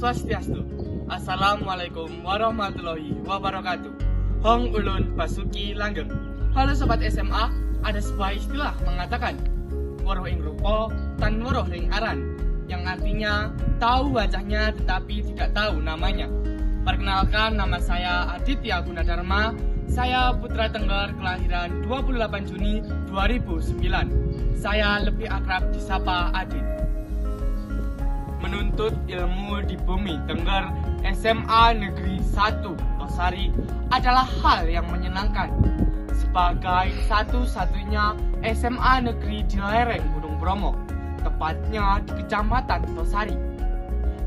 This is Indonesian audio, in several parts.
Swastiastu. Assalamualaikum warahmatullahi wabarakatuh. Hong ulun Basuki Langgeng. Halo sobat SMA, ada sebuah istilah mengatakan weruh ing rupa tan weruh ing aran, yang artinya tahu wajahnya tetapi tidak tahu namanya. Perkenalkan, nama saya Aditya Gunadarma. Saya putra Tengger, kelahiran 28 Juni 2009. Saya lebih akrab disapa Adit. Menuntut ilmu di bumi Tengger SMA Negeri 1 Tosari adalah hal yang menyenangkan. Sebagai satu-satunya SMA negeri di lereng Gunung Bromo, tepatnya di Kecamatan Tosari.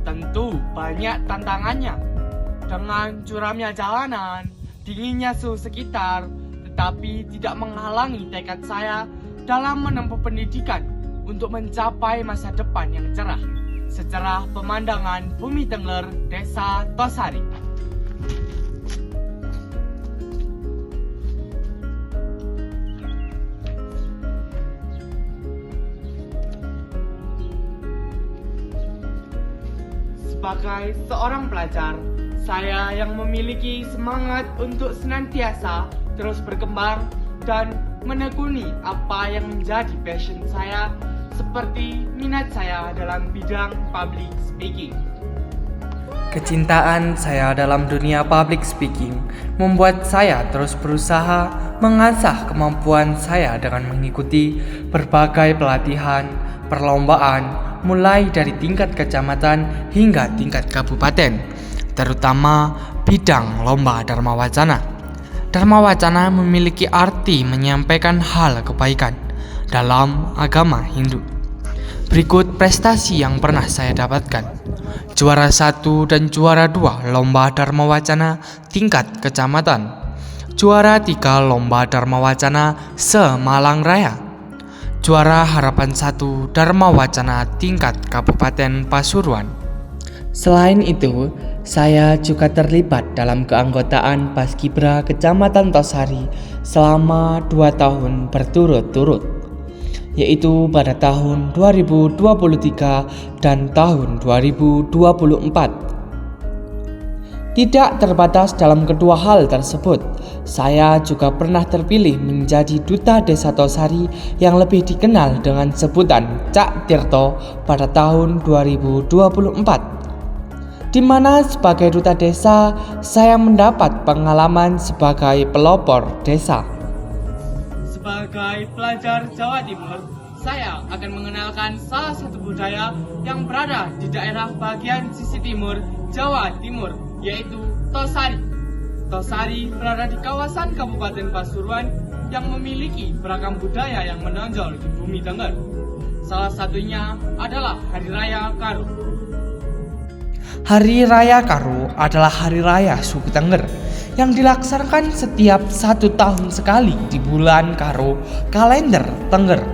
Tentu banyak tantangannya, dengan curamnya jalanan, dinginnya suhu sekitar, tetapi tidak menghalangi tekad saya dalam menempuh pendidikan untuk mencapai masa depan yang cerah. Secerah pemandangan bumi Tengger, Desa Tosari. Sebagai seorang pelajar, saya yang memiliki semangat untuk senantiasa terus berkembang dan menekuni apa yang menjadi passion saya, seperti minat saya dalam bidang public speaking. Kecintaan saya dalam dunia public speaking membuat saya terus berusaha mengasah kemampuan saya dengan mengikuti berbagai pelatihan, perlombaan, mulai dari tingkat kecamatan hingga tingkat kabupaten, terutama bidang lomba Dharma Wacana. Dharma Wacana memiliki arti menyampaikan hal kebaikan dalam agama Hindu. Berikut prestasi yang pernah saya dapatkan. Juara 1 dan juara 2 lomba Dharma Wacana tingkat kecamatan. Juara 3 lomba Dharma Wacana se-Malang Raya. Juara Harapan 1 Dharma Wacana tingkat Kabupaten Pasuruan. Selain itu, saya juga terlibat dalam keanggotaan Paskibra Kecamatan Tosari selama 2 tahun berturut-turut, yaitu pada tahun 2023 dan tahun 2024. Tidak terbatas dalam kedua hal tersebut, saya juga pernah terpilih menjadi Duta Desa Tosari yang lebih dikenal dengan sebutan Cak Tirto pada tahun 2024. Di mana sebagai duta desa, saya mendapat pengalaman sebagai pelopor desa. Sebagai pelajar Jawa Timur, saya akan mengenalkan salah satu budaya yang berada di daerah bagian sisi timur Jawa Timur, yaitu Tosari. Tosari berada di kawasan Kabupaten Pasuruan yang memiliki beragam budaya yang menonjol di bumi Tengger. Salah satunya adalah Hari Raya Karo. Hari Raya Karo adalah hari raya suku Tengger yang dilaksanakan setiap 1 tahun sekali di bulan Karo kalender Tengger.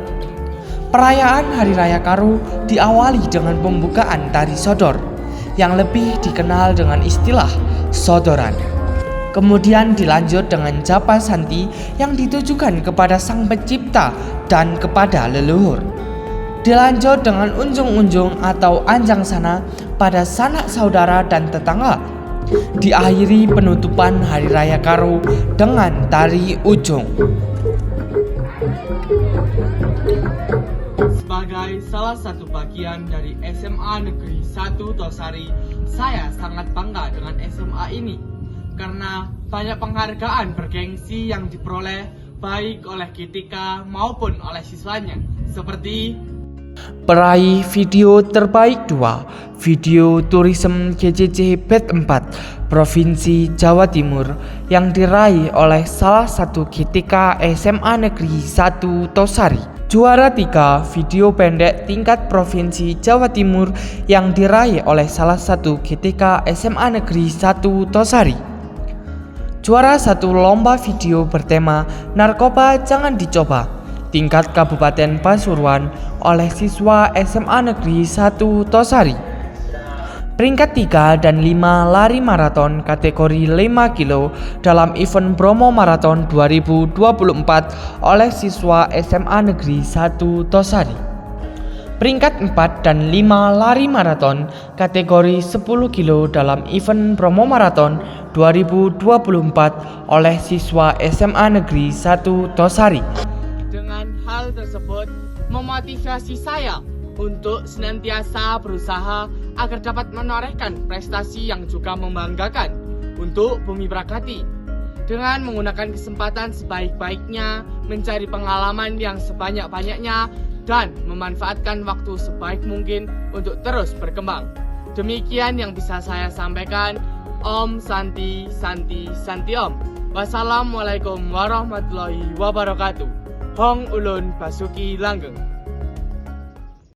Perayaan Hari Raya Karo diawali dengan pembukaan tari sodor yang lebih dikenal dengan istilah sodoran. Kemudian dilanjut dengan japa santi yang ditujukan kepada Sang Pencipta dan kepada leluhur. Dilanjut dengan unjung-unjung atau anjang sana pada sanak saudara dan tetangga. Diakhiri penutupan Hari Raya Karo dengan tari ujung. Sebagai salah satu bagian dari SMA Negeri 1 Tosari, saya sangat bangga dengan SMA ini karena banyak penghargaan bergengsi yang diperoleh baik oleh GTK maupun oleh siswanya, seperti peraih video terbaik 2 video tourism GCC BET 4 Provinsi Jawa Timur yang diraih oleh salah satu GTK SMA Negeri 1 Tosari. Juara 3 video pendek tingkat Provinsi Jawa Timur yang diraih oleh salah satu GTK SMA Negeri 1 Tosari. Juara 1 lomba video bertema narkoba jangan dicoba tingkat Kabupaten Pasuruan oleh siswa SMA Negeri 1 Tosari. Peringkat 3 dan 5 lari maraton kategori 5 kilo dalam event Bromo Marathon 2024 oleh siswa SMA Negeri 1 Tosari. peringkat 4 dan 5 lari maraton kategori 10 kilo dalam event promo maraton 2024 oleh siswa SMA Negeri 1 Tosari. Dengan hal tersebut memotivasi saya untuk senantiasa berusaha agar dapat menorehkan prestasi yang juga membanggakan untuk Bumi Prakati. Dengan menggunakan kesempatan sebaik-baiknya, mencari pengalaman yang sebanyak-banyaknya, dan memanfaatkan waktu sebaik mungkin untuk terus berkembang. Demikian yang bisa saya sampaikan. Om Santi Santi Santi Om. Wassalamualaikum warahmatullahi wabarakatuh. Hong Ulun Basuki Langgeng.